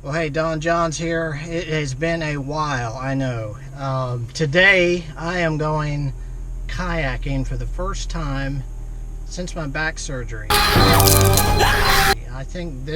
Well, hey, Don Johns here. It has been a while, I know. Today, I am going kayaking for the first time since my back surgery. I think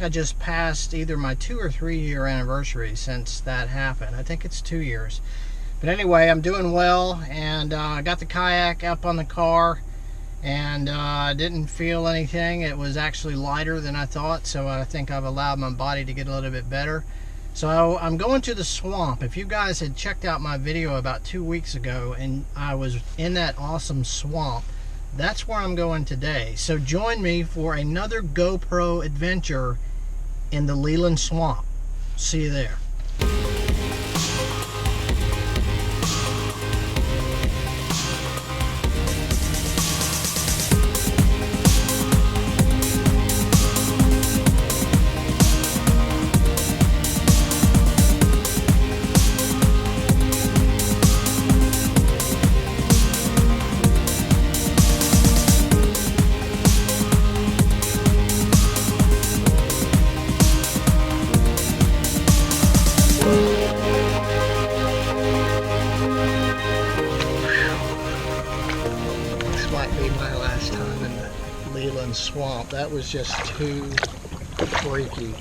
I just passed either my 2 or 3 year anniversary since that happened. I think it's 2 years. But anyway, I'm doing well, and I got the kayak up on the car, and I didn't feel anything. It was actually lighter than I thought, so I think I've allowed my body to get a little bit better. So I'm going to the swamp. If you guys had checked out my video about 2 weeks ago and I was in that awesome swamp, that's where I'm going today. So join me for another GoPro adventure in the Leland swamp. See you there. Leland swamp. That was just too freaky.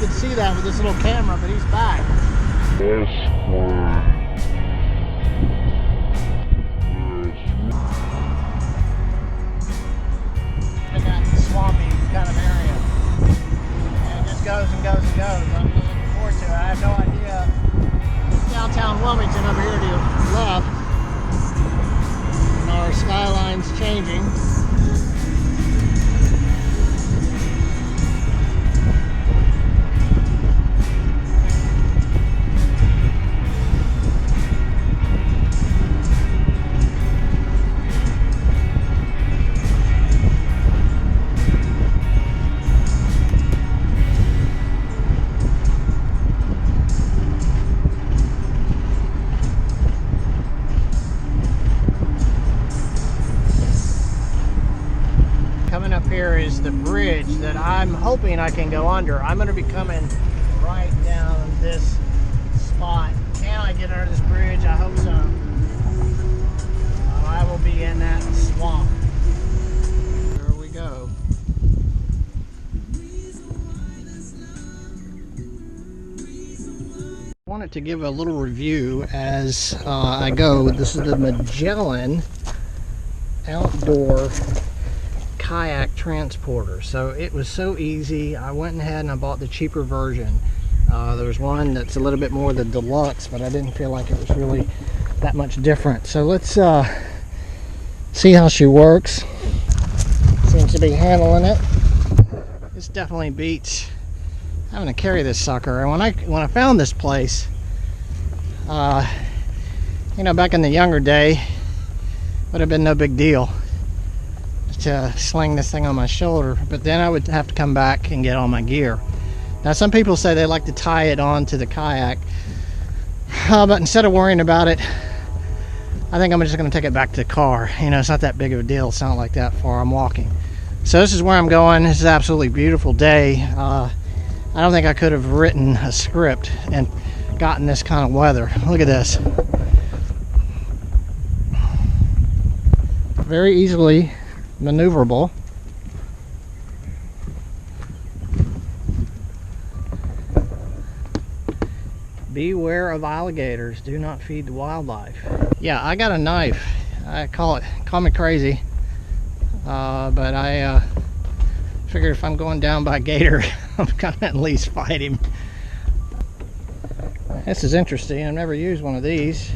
See that with this little camera, but he's back. In that swampy kind of area. And it just goes and goes and goes. I'm looking forward to it. I have no idea. Downtown Wilmington over here to the left. And our skyline's changing. Coming up here is the bridge that I'm hoping I can go under. I'm going to be coming right down this spot. Can I get under this bridge? I hope so. I will be in that swamp. There we go. I wanted to give a little review as I go. This is the Magellan outdoor kayak transporter. So it was so easy. I went ahead and I bought the cheaper version. There's one that's a little bit more the deluxe, but I didn't feel like it was really that much different. So let's see how she works. Seems to be handling it. This definitely beats having to carry this sucker. And when I found this place, you know, back in the younger day, would have been no big deal to sling this thing on my shoulder, but then I would have to come back and get all my gear. Now some people say they like to tie it onto the kayak, but instead of worrying about it, I think I'm just going to take it back to the car. You know, it's not that big of a deal. It's not like that far. I'm walking. So this is where I'm going. This is an absolutely beautiful day. I don't think I could have written a script and gotten this kind of weather. Look at this. Very easily maneuverable. Beware of alligators. Do not feed the wildlife. Yeah, I got a knife. Call me crazy. But I figured if I'm going down by Gator, I'm gonna at least fight him. This is interesting. I've never used one of these.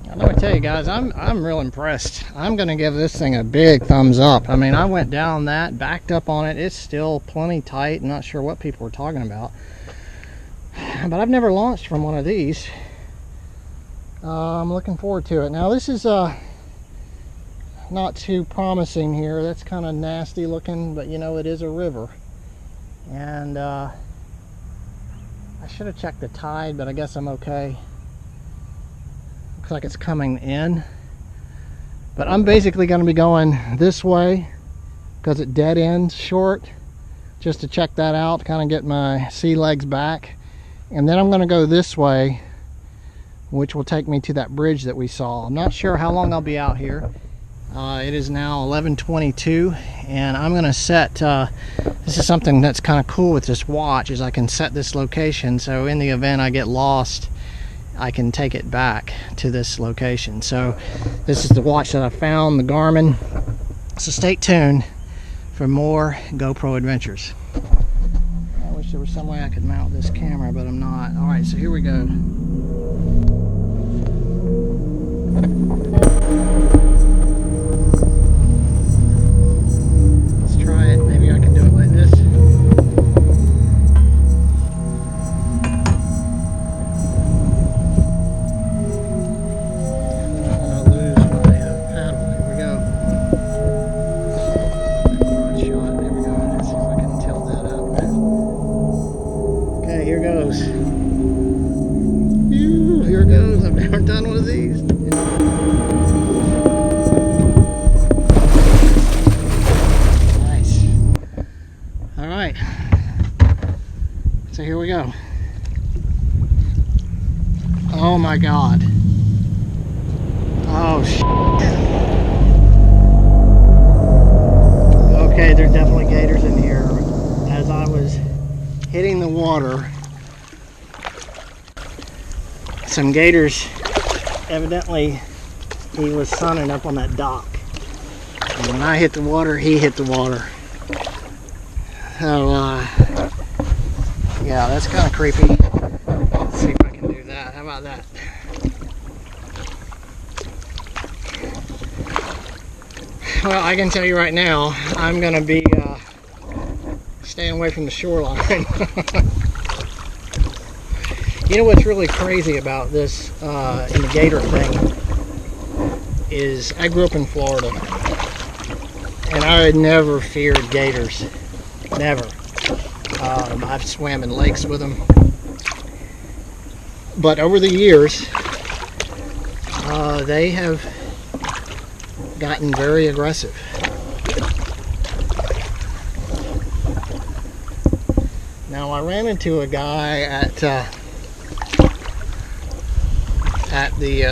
Now, let me tell you guys, I'm real impressed. I'm gonna give this thing a big thumbs up. I mean, I went down that, backed up on it. It's still plenty tight. I'm not sure what people were talking about, but I've never launched from one of these. I'm looking forward to it. Now this is not too promising here. That's kind of nasty looking, but you know, it is a river. And I should have checked the tide, but I guess I'm okay. Looks like it's coming in. But I'm basically going to be going this way because it dead ends short, just to check that out, kind of get my sea legs back. And then I'm going to go this way, which will take me to that bridge that we saw. I'm not sure how long I'll be out here. It is now 11:22, and I'm gonna set, this is something that's kind of cool with this watch, is I can set this location, so in the event I get lost, I can take it back to this location. So this is the watch that I found, the Garmin. So stay tuned for more GoPro adventures. I wish there was some way I could mount this camera, but I'm not. All right, so here we go. Done one of these. Nice. All right. So here we go. Oh my God. Oh shit. Okay, there's definitely gators in here. As I was hitting the water, some gators, evidently he was sunning up on that dock, and when I hit the water, he hit the water. So yeah, that's kind of creepy. Let's see if I can do that. How about that? Well, I can tell you right now, I'm gonna be staying away from the shoreline. You know what's really crazy about this in the gator thing is I grew up in Florida, and I had never feared gators. Never. I've swam in lakes with them. But over the years, they have gotten very aggressive. Now, I ran into a guy at the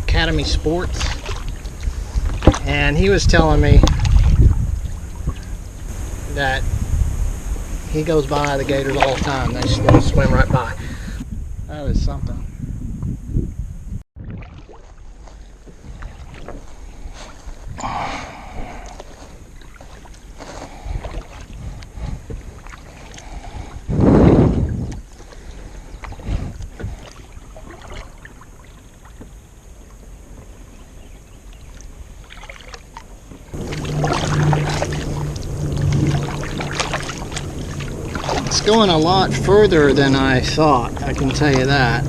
Academy Sports, and he was telling me that he goes by the gators all the time. They just want to swim right by. That is something. It's going a lot further than I thought, I can tell you that.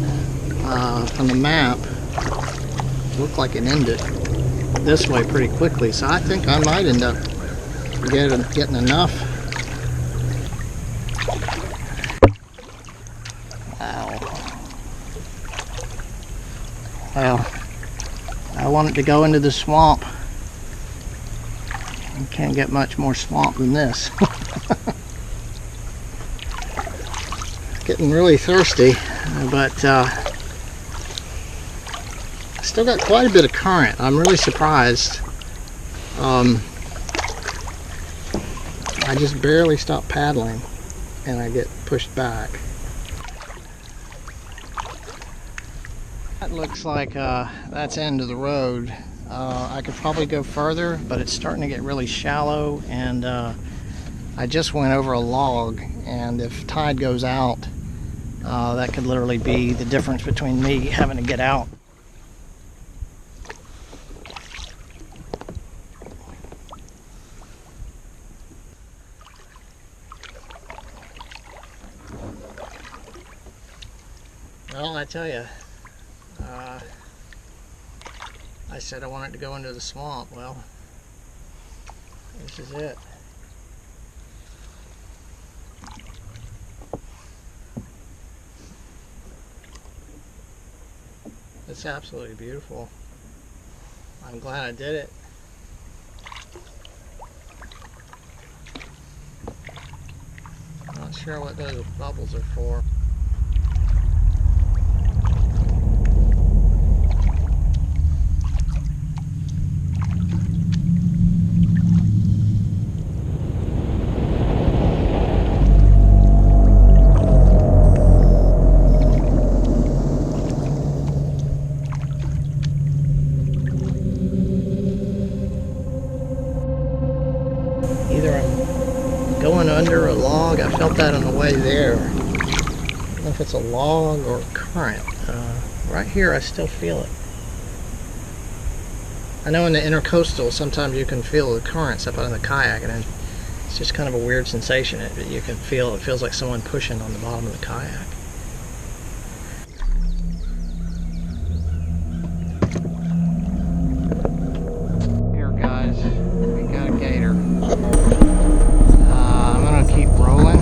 From the map, it looked like it ended this way pretty quickly, so I think I might end up getting enough. Wow. Well, I want it to go into the swamp. You can't get much more swamp than this. Getting really thirsty, but still got quite a bit of current. I'm really surprised. I just barely stop paddling and I get pushed back. That looks like that's the end of the road. I could probably go further, but it's starting to get really shallow, and I just went over a log, and if tide goes out, that could literally be the difference between me having to get out. Well, I tell you, I said I wanted to go into the swamp. Well, this is it. It's absolutely beautiful. I'm glad I did it. Not sure what those bubbles are for. Either I'm going under a log. I felt that on the way there. I don't know if it's a log or a current. Right here I still feel it. I know in the intercoastal sometimes you can feel the currents up on the kayak, and it's just kind of a weird sensation. You can feel it feels like someone pushing on the bottom of the kayak. Here guys, we got a gator. I'm gonna keep rolling.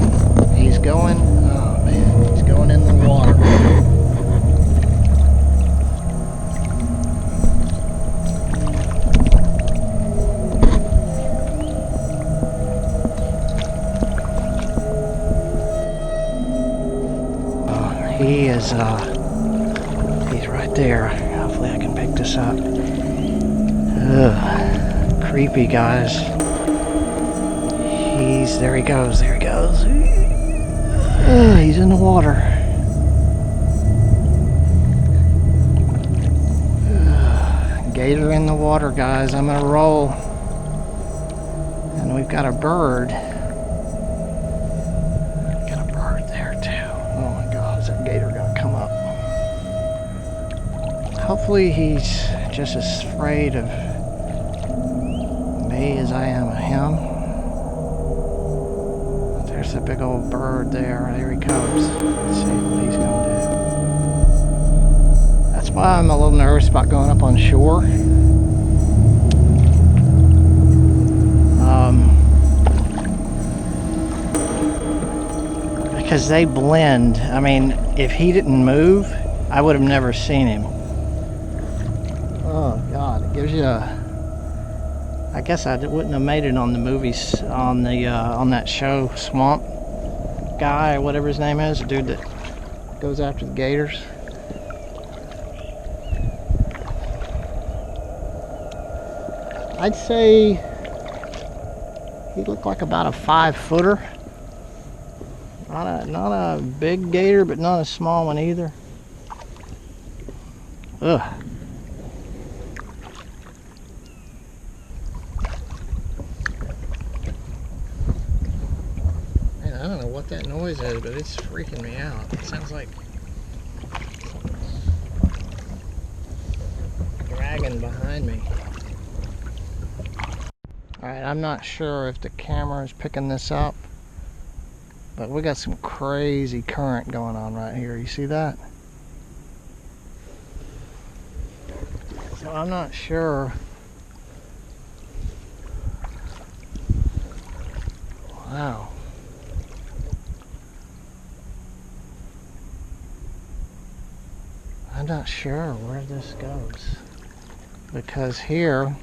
He's going, oh man, he's going in the water. He is, he's right there. Hopefully I can pick this up. Ugh, creepy, guys. There he goes, there he goes. He's in the water. Gator in the water, guys. I'm gonna roll. And we've got a bird. Got a bird there too. Oh my God, is that gator gonna come up? Hopefully he's just as afraid of me as I am of him. There's a big old bird there. There he comes. Let's see what he's going to do. That's why I'm a little nervous about going up on shore. Because they blend. I mean, if he didn't move, I would have never seen him. Oh God, it gives you a... I guess I wouldn't have made it on the movies, on that show, Swamp Guy, or whatever his name is, the dude that goes after the gators. I'd say he looked like about a 5-footer. Not a big gator, but not a small one either. Ugh. Man, I don't know what that noise is, but it's freaking me out. It sounds like dragging behind me. Alright, I'm not sure if the camera is picking this up, but we got some crazy current going on right here. You see that? So I'm not sure. Wow. I'm not sure where this goes, because here,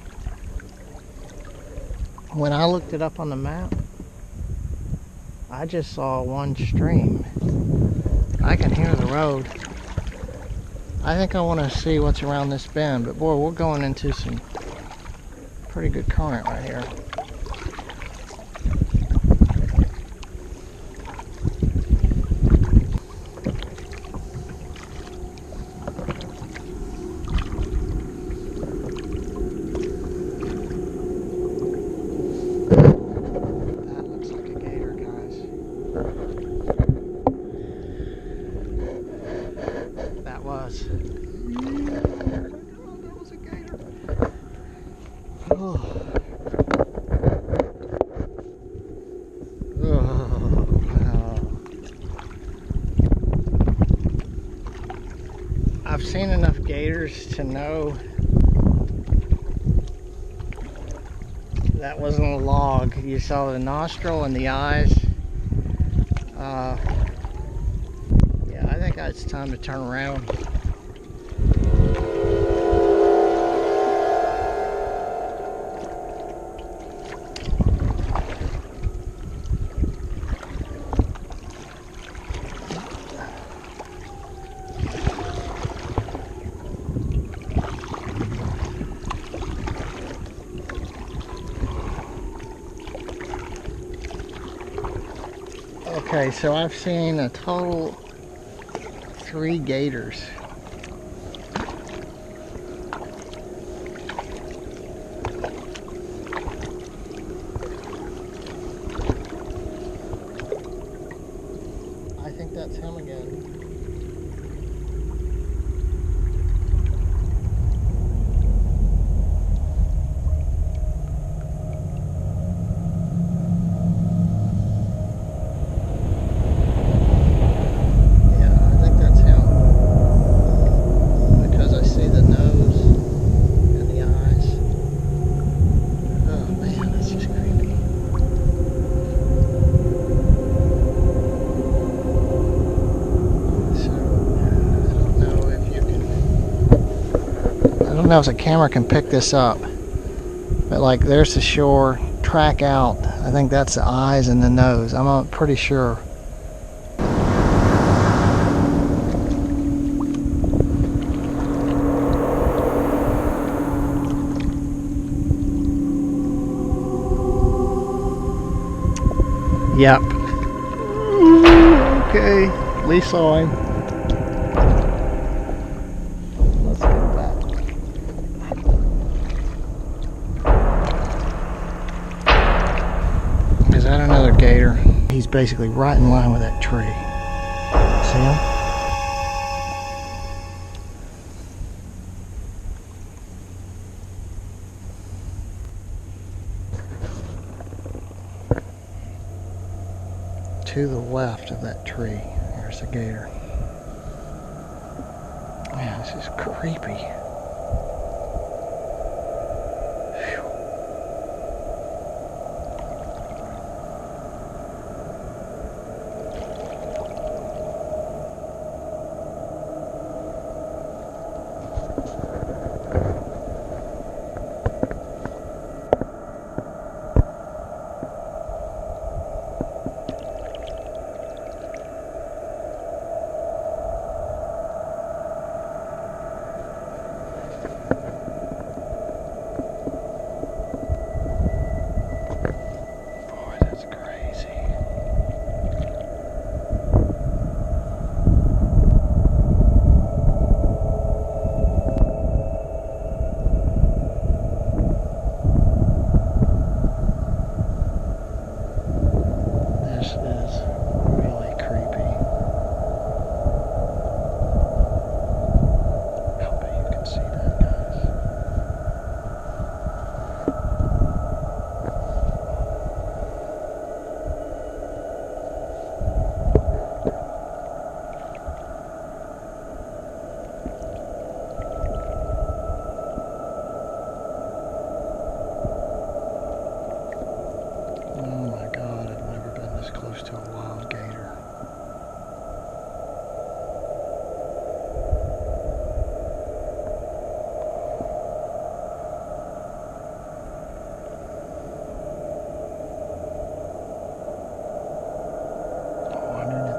when I looked it up on the map, I just saw one stream. I can hear the road. I think I want to see what's around this bend, but boy, we're going into some pretty good current right here. I've seen enough gators to know that wasn't a log. You saw the nostril and the eyes. Yeah, I think it's time to turn around. Okay, so I've seen a total 3 gators. I think that's him again. I don't know if the camera can pick this up, but like there's the shore, track out. I think that's the eyes and the nose. I'm pretty sure. Yep. Okay, at least saw him. Let's get back. Is that another gator? He's basically right in line with that tree. See him? To the left of that tree, there's a gator. Man, this is creepy. Phew.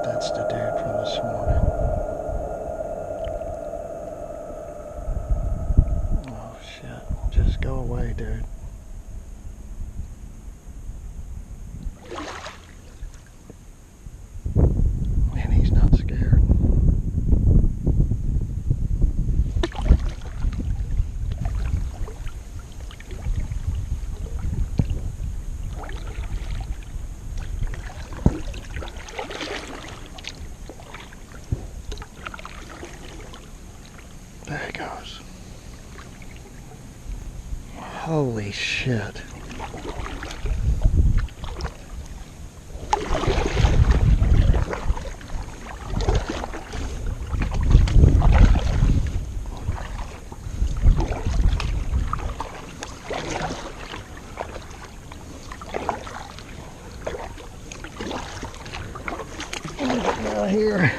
That's the dude from this morning. Oh shit, just go away, dude. Man, he's not scared. There he goes. Holy shit. Out here.